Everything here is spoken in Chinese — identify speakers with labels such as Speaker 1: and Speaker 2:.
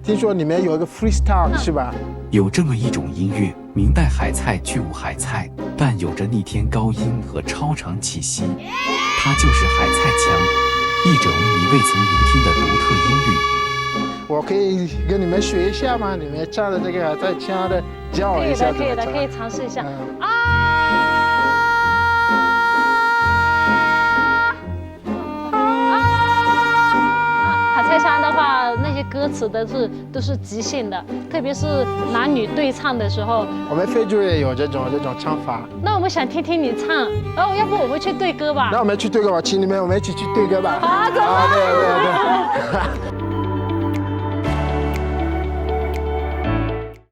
Speaker 1: 听说里面有一个 freestyle 是吧？
Speaker 2: 有这么一种音乐，明代海菜巨无海菜，但有着逆天高音和超长气息，它就是海菜腔，一种你未曾聆听的独特音律。
Speaker 1: 我可以跟你们学一下吗？你们唱的这个海菜腔的，教我一下。
Speaker 3: 可以的，可以尝试一下。啊！海菜腔的话，那些歌词都是即兴的，特别是男女对唱的时候。
Speaker 1: 我们非洲也有这种唱法。
Speaker 3: 那我们想听听你唱，哦，要不我们去对歌吧？
Speaker 1: 那我们去对歌吧，请你们我们一起去对歌吧。
Speaker 3: 好，走吧。
Speaker 1: 对。